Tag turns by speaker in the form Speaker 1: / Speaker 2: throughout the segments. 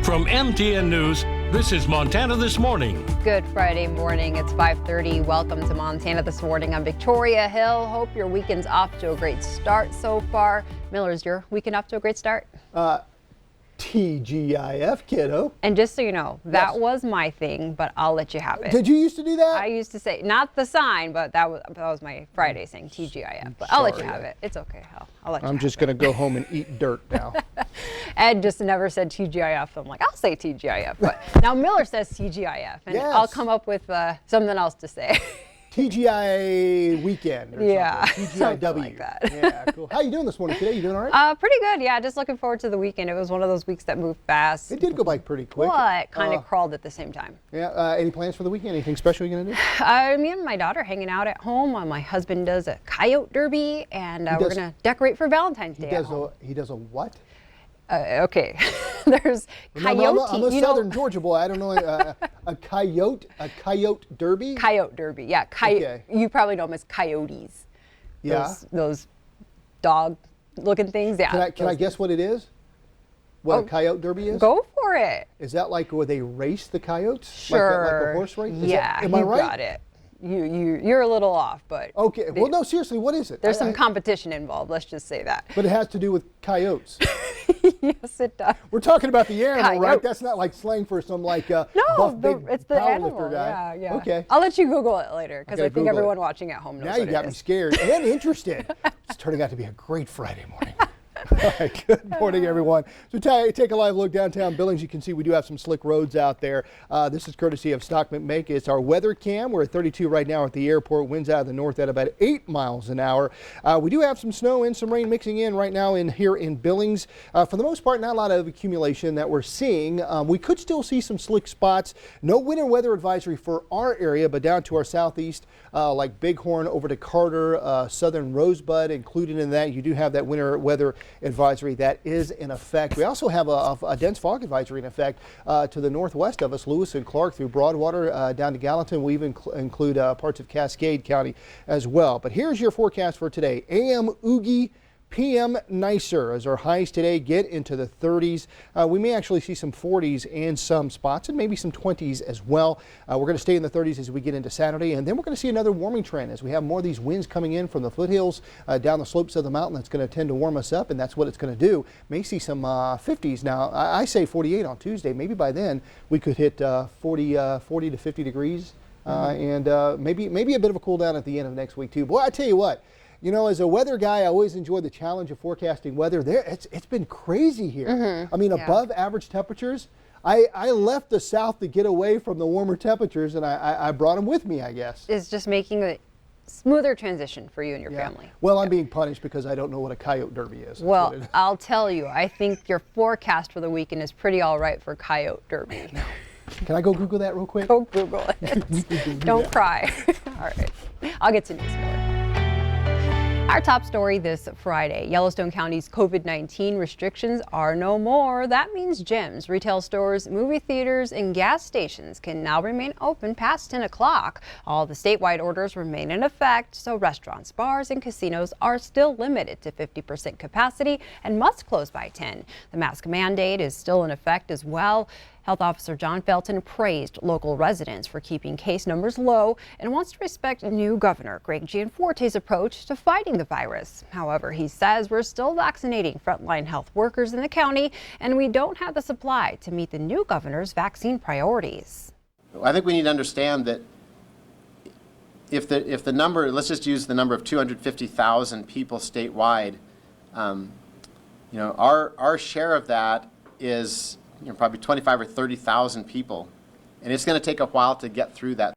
Speaker 1: From MTN News, this is Montana This Morning.
Speaker 2: Good Friday morning. It's 5:30. Welcome to Montana This Morning. I'm Victoria Hill. Hope your weekend's off to a great start so far. Miller's your weekend off to a great start?
Speaker 3: TGIF, kiddo.
Speaker 2: And just so you know, that was my thing, but I'll let you have it.
Speaker 3: Did you used to do that?
Speaker 2: I used to say, not the sign, but that was my Friday saying TGIF. But I'll let you have it. It's okay. I'll let you have it.
Speaker 3: I'm just going to go home and eat dirt now.
Speaker 2: Ed just never said TGIF. I'm like, I'll say TGIF. But now Miller says TGIF, and
Speaker 3: Yes.
Speaker 2: I'll come up with something else to say.
Speaker 3: TGI weekend or something.
Speaker 2: Something like that.
Speaker 3: Yeah, cool. How you doing this morning today? You doing all right?
Speaker 2: Pretty good, yeah. Just looking forward to the weekend. It was one of those weeks that moved fast.
Speaker 3: It did go by pretty quick.
Speaker 2: But kind of crawled at the same time.
Speaker 3: Yeah. Any plans for the weekend? Anything special you're going to do?
Speaker 2: Me and my daughter hanging out at home. My husband does a coyote derby, and we're going to decorate for Valentine's Day at home.
Speaker 3: He does a what?
Speaker 2: Okay, there's coyote.
Speaker 3: I'm a Southern Georgia boy. I don't know a coyote derby.
Speaker 2: Coyote derby, yeah.
Speaker 3: Okay.
Speaker 2: You probably know them as coyotes.
Speaker 3: Yeah.
Speaker 2: Those dog-looking things. Yeah.
Speaker 3: Can I guess what it is? What a coyote derby is?
Speaker 2: Go for it.
Speaker 3: Is that like where they race the coyotes?
Speaker 2: Sure.
Speaker 3: Like a horse race?
Speaker 2: Am I right? Got it. You're a little off, but
Speaker 3: okay. Well, no, seriously, what is it?
Speaker 2: There's some competition involved. Let's just say that.
Speaker 3: But it has to do with coyotes.
Speaker 2: Yes, it does.
Speaker 3: We're talking about the animal,
Speaker 2: Coyote.
Speaker 3: right? That's not like slang for some like buff, big
Speaker 2: it's the animal.
Speaker 3: guy.
Speaker 2: Yeah.
Speaker 3: Okay.
Speaker 2: I'll let you Google it later because I think everyone watching at home knows.
Speaker 3: Now you got me scared and interested. It's turning out to be a great Friday morning. All right, good morning, everyone. So take a live look downtown Billings. You can see we do have some slick roads out there. This is courtesy of Stock McMake. It's our weather cam. We're at 32 right now at the airport. Winds out of the north at about 8 miles an hour. We do have some snow and some rain mixing in right now here in Billings. For the most part, not a lot of accumulation that we're seeing. We could still see some slick spots. No winter weather advisory for our area, but down to our southeast, like Bighorn over to Carter, southern Rosebud included in that. You do have that winter weather advisory that is in effect. We also have a dense fog advisory in effect to the northwest of us, Lewis and Clark through Broadwater down to Gallatin. We even include parts of Cascade County as well. But here's your forecast for today. AM oogie, PM nicer as our highs today get into the 30s. We may actually see some 40s in some spots and maybe some 20s as well. We're going to stay in the 30s as we get into Saturday, and then we're going to see another warming trend as we have more of these winds coming in from the foothills down the slopes of the mountain. That's going to tend to warm us up, and that's what it's going to do. May see some 50s. Now, I say 48 on Tuesday. Maybe by then we could hit 40 to 50 degrees, and maybe a bit of a cool down at the end of next week too. Boy, I tell you what. You know, as a weather guy, I always enjoy the challenge of forecasting weather. It's been crazy here. I mean, above average temperatures. I left the south to get away from the warmer temperatures, and I brought them with me, I guess.
Speaker 2: It's just making a smoother transition for you and your family.
Speaker 3: Well, I'm being punished because I don't know what a coyote derby is.
Speaker 2: Well, I'll tell you, I think your forecast for the weekend is pretty all right for coyote derby.
Speaker 3: Can I go Google that real quick?
Speaker 2: Go Google it. Don't cry. All right. I'll get to news, Miller. Our top story this Friday, Yellowstone County's COVID-19 restrictions are no more. That means gyms, retail stores, movie theaters, and gas stations can now remain open past 10 o'clock. All the statewide orders remain in effect, so restaurants, bars, and casinos are still limited to 50% capacity and must close by 10. The mask mandate is still in effect as well. Health Officer John Felton praised local residents for keeping case numbers low and wants to respect new Governor Greg Gianforte's approach to fighting the virus. However, he says we're still vaccinating frontline health workers in the county, and we don't have the supply to meet the new governor's vaccine priorities.
Speaker 4: I think we need to understand that if the number, let's just use the number of 250,000 people statewide, our share of that is probably 25 or 30,000 people, and it's going to take a while to get through that.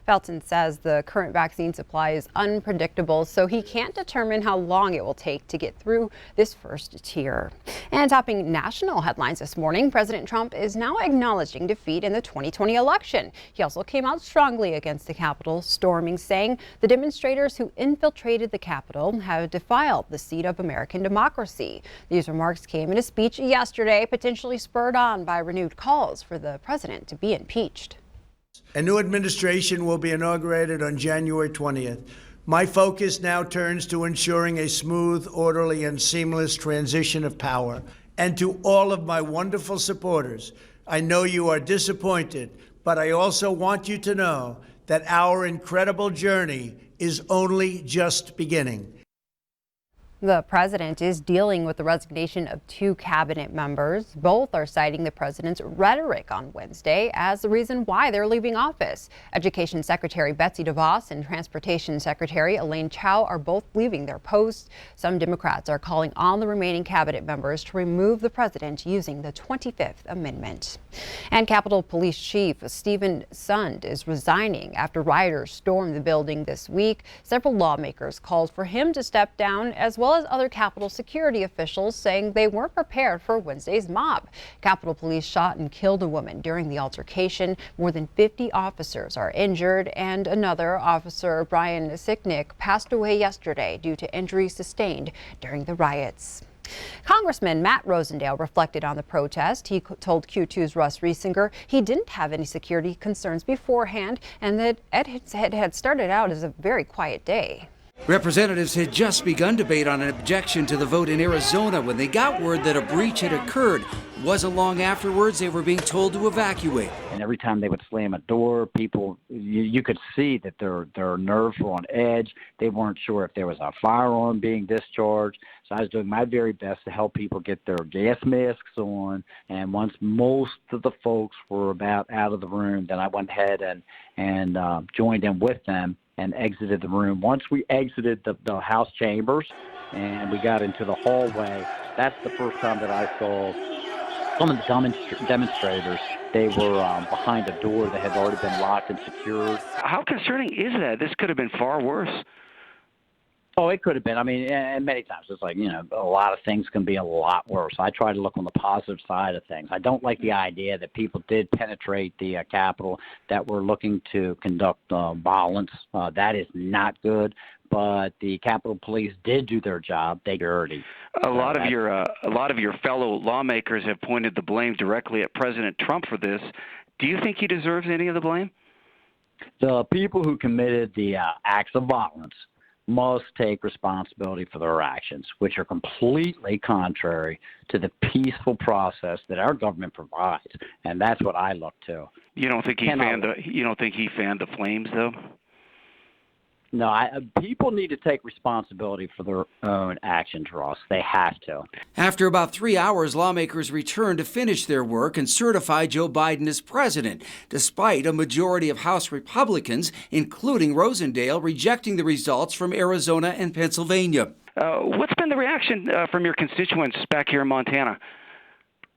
Speaker 2: Felton says the current vaccine supply is unpredictable, so he can't determine how long it will take to get through this first tier. And topping national headlines this morning, President Trump is now acknowledging defeat in the 2020 election. He also came out strongly against the Capitol storming, saying the demonstrators who infiltrated the Capitol have defiled the seat of American democracy. These remarks came in a speech yesterday, potentially spurred on by renewed calls for the president to be impeached.
Speaker 5: A new administration will be inaugurated on January 20th. My focus now turns to ensuring a smooth, orderly, and seamless transition of power. And to all of my wonderful supporters, I know you are disappointed, but I also want you to know that our incredible journey is only just beginning.
Speaker 2: The president is dealing with the resignation of 2 cabinet members. Both are citing the president's rhetoric on Wednesday as the reason why they're leaving office. Education Secretary Betsy DeVos and Transportation Secretary Elaine Chao are both leaving their posts. Some Democrats are calling on the remaining cabinet members to remove the president using the 25th Amendment. And Capitol Police Chief Stephen Sund is resigning after rioters stormed the building this week. Several lawmakers called for him to step down, as well as other Capitol security officials, saying they weren't prepared for Wednesday's mob. Capitol Police shot and killed a woman during the altercation. More than 50 officers are injured, and another officer, Brian Sicknick, passed away yesterday due to injuries sustained during the riots. Congressman Matt Rosendale reflected on the protest. He told Q2's Russ Riesinger he didn't have any security concerns beforehand and that it had started out as a very quiet day.
Speaker 6: Representatives had just begun debate on an objection to the vote in Arizona when they got word that a breach had occurred. It wasn't long afterwards they were being told to evacuate.
Speaker 7: And every time they would slam a door, people, you could see that their nerves were on edge. They weren't sure if there was a firearm being discharged. So I was doing my very best to help people get their gas masks on. And once most of the folks were about out of the room, then I went ahead and joined in with them and exited the room. Once we exited the House chambers and we got into the hallway, that's the first time that I saw some of the demonstrators. They were behind a door that had already been locked and secured.
Speaker 8: How concerning is that? This could have been far worse.
Speaker 7: Oh, it could have been. I mean, and many times it's like, a lot of things can be a lot worse. I try to look on the positive side of things. I don't like the idea that people did penetrate the Capitol, that were looking to conduct violence. That is not good. But the Capitol Police did do their job. They dirty.
Speaker 8: A lot of your fellow lawmakers have pointed the blame directly at President Trump for this. Do you think he deserves any of the blame?
Speaker 7: The people who committed the acts of violence must take responsibility for their actions, which are completely contrary to the peaceful process that our government provides, and that's what I look to.
Speaker 8: You don't think he fanned the flames, though?
Speaker 7: No, people need to take responsibility for their own actions, Ross. They have to.
Speaker 6: After about 3 hours, lawmakers returned to finish their work and certify Joe Biden as president, despite a majority of House Republicans, including Rosendale, rejecting the results from Arizona and Pennsylvania.
Speaker 8: What's been the reaction from your constituents back here in Montana?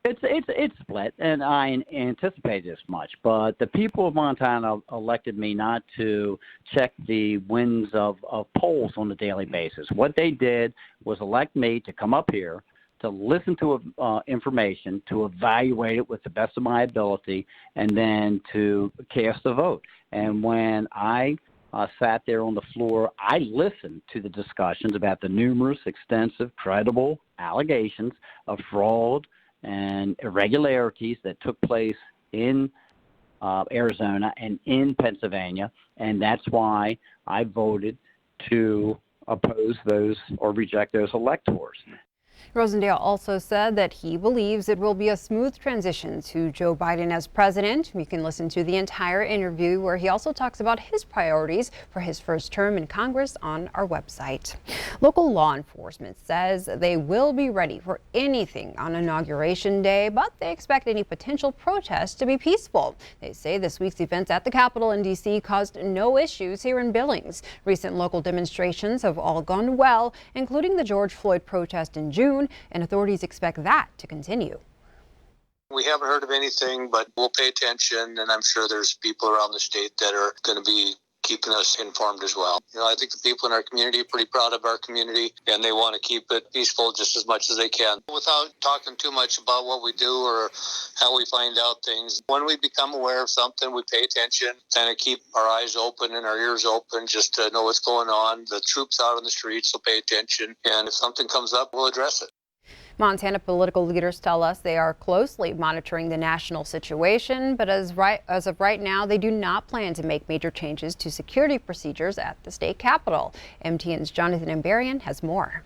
Speaker 7: It's split, and I anticipated as much. But the people of Montana elected me not to check the winds of polls on a daily basis. What they did was elect me to come up here, to listen to information, to evaluate it with the best of my ability, and then to cast a vote. And when I sat there on the floor, I listened to the discussions about the numerous, extensive, credible allegations of fraud and irregularities that took place in Arizona and in Pennsylvania, and that's why I voted to oppose those or reject those electors.
Speaker 2: Rosendale also said that he believes it will be a smooth transition to Joe Biden as president. We can listen to the entire interview, where he also talks about his priorities for his first term in Congress, on our website. Local law enforcement says they will be ready for anything on Inauguration Day, but they expect any potential protests to be peaceful. They say this week's events at the Capitol in D.C. caused no issues here in Billings. Recent local demonstrations have all gone well, including the George Floyd protest in June, and authorities expect that to continue.
Speaker 9: We haven't heard of anything, but we'll pay attention, and I'm sure there's people around the state that are going to be keeping us informed as well. I think the people in our community are pretty proud of our community, and they want to keep it peaceful just as much as they can. Without talking too much about what we do or how we find out things, when we become aware of something, we pay attention, kind of keep our eyes open and our ears open just to know what's going on. The troops out on the streets will pay attention, and if something comes up, we'll address it.
Speaker 2: Montana political leaders tell us they are closely monitoring the national situation, but as of right now, they do not plan to make major changes to security procedures at the state capitol. MTN's Jonathan Ambarian has more.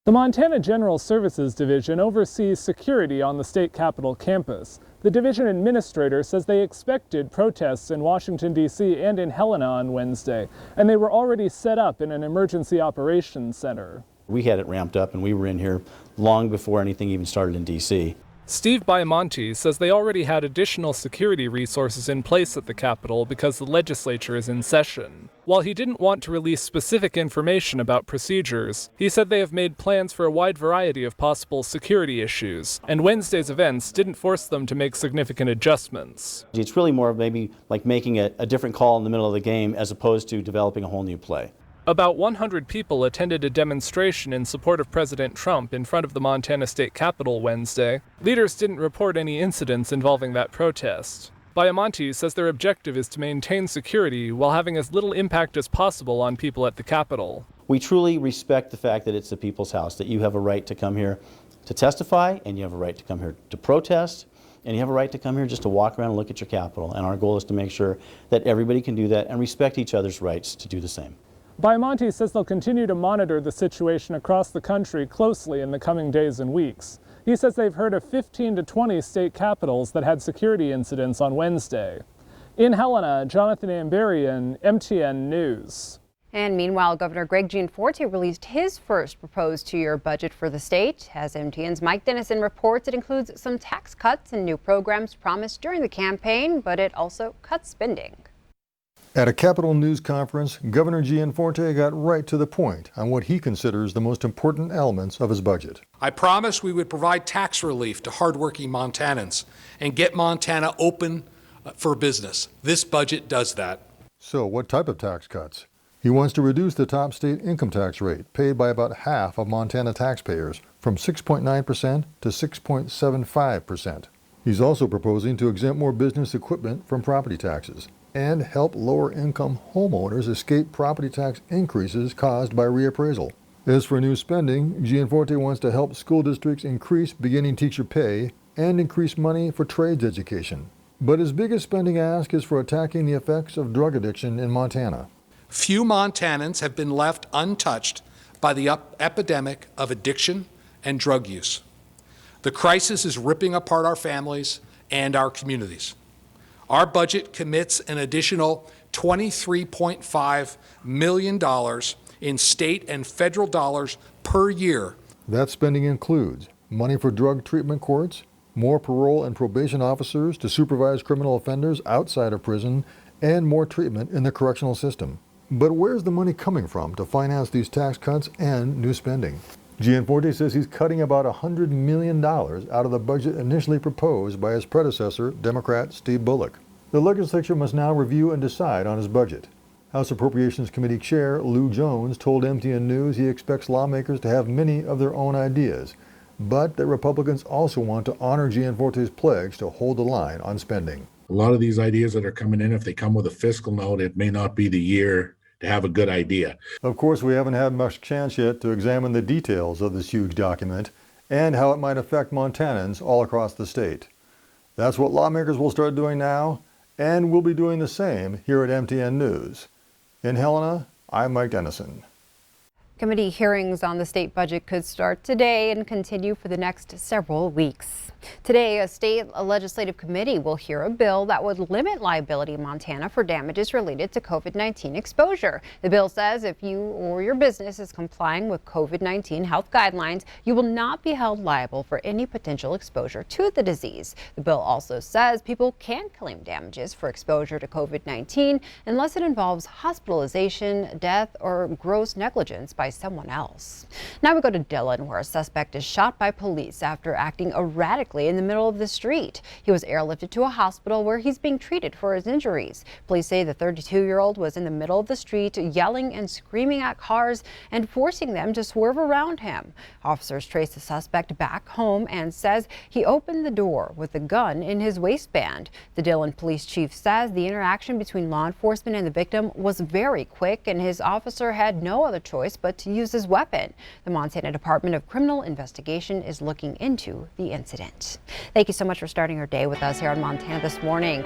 Speaker 10: The Montana General Services Division oversees security on the state capitol campus. The division administrator says they expected protests in Washington, D.C. and in Helena on Wednesday, and they were already set up in an emergency operations center.
Speaker 11: We had it ramped up and we were in here long before anything even started in D.C.
Speaker 10: Steve Baiamonte says they already had additional security resources in place at the Capitol because the legislature is in session. While he didn't want to release specific information about procedures, he said they have made plans for a wide variety of possible security issues, and Wednesday's events didn't force them to make significant adjustments.
Speaker 11: It's really more of maybe like making a different call in the middle of the game as opposed to developing a whole new play.
Speaker 10: About 100 people attended a demonstration in support of President Trump in front of the Montana State Capitol Wednesday. Leaders didn't report any incidents involving that protest. Baiamonte says their objective is to maintain security while having as little impact as possible on people at the Capitol.
Speaker 11: We truly respect the fact that it's the people's house, that you have a right to come here to testify, and you have a right to come here to protest, and you have a right to come here just to walk around and look at your Capitol. And our goal is to make sure that everybody can do that and respect each other's rights to do the same.
Speaker 10: Baiamonte says they'll continue to monitor the situation across the country closely in the coming days and weeks. He says they've heard of 15 to 20 state capitals that had security incidents on Wednesday. In Helena, Jonathan Amberian, MTN News.
Speaker 2: And meanwhile, Governor Greg Gianforte released his first proposed two-year budget for the state. As MTN's Mike Dennison reports, it includes some tax cuts and new programs promised during the campaign, but it also cuts spending.
Speaker 12: At a Capitol News conference, Governor Gianforte got right to the point on what he considers the most important elements of his budget.
Speaker 13: I promised we would provide tax relief to hardworking Montanans and get Montana open for business. This budget does that.
Speaker 12: So what type of tax cuts? He wants to reduce the top state income tax rate paid by about half of Montana taxpayers from 6.9% to 6.75%. He's also proposing to exempt more business equipment from property taxes and help lower-income homeowners escape property tax increases caused by reappraisal. As for new spending, Gianforte wants to help school districts increase beginning teacher pay and increase money for trades education. But his biggest spending ask is for attacking the effects of drug addiction in Montana.
Speaker 13: Few Montanans have been left untouched by the epidemic of addiction and drug use. The crisis is ripping apart our families and our communities. Our budget commits an additional $23.5 million in state and federal dollars per year.
Speaker 12: That spending includes money for drug treatment courts, more parole and probation officers to supervise criminal offenders outside of prison, and more treatment in the correctional system. But where's the money coming from to finance these tax cuts and new spending? Gianforte says he's cutting about $100 million out of the budget initially proposed by his predecessor, Democrat Steve Bullock. The legislature must now review and decide on his budget. House Appropriations Committee Chair Lou Jones told MTN News he expects lawmakers to have many of their own ideas, but that Republicans also want to honor Gianforte's pledge to hold the line on spending.
Speaker 14: A lot of these ideas that are coming in, if they come with a fiscal note, it may not be the year to have a good idea.
Speaker 12: Of course, we haven't had much chance yet to examine the details of this huge document and how it might affect Montanans all across the state. That's what lawmakers will start doing now, and we'll be doing the same here at MTN News. In Helena, I'm Mike Dennison.
Speaker 2: Committee hearings on the state budget could start today and continue for the next several weeks. Today, a state legislative committee will hear a bill that would limit liability in Montana for damages related to COVID-19 exposure. The bill says if you or your business is complying with COVID-19 health guidelines, you will not be held liable for any potential exposure to the disease. The bill also says people can claim damages for exposure to COVID-19 unless it involves hospitalization, death, or gross negligence by someone else. Now we go to Dillon, where a suspect is shot by police after acting erratically in the middle of the street. He was airlifted to a hospital where he's being treated for his injuries. Police say the 32-year-old was in the middle of the street yelling and screaming at cars and forcing them to swerve around him. Officers trace the suspect back home and says he opened the door with a gun in his waistband. The Dillon police chief says the interaction between law enforcement and the victim was very quick and his officer had no other choice but to use his weapon. The Montana Department of Criminal Investigation is looking into the incident. Thank you so much for starting your day with us here on Montana This Morning.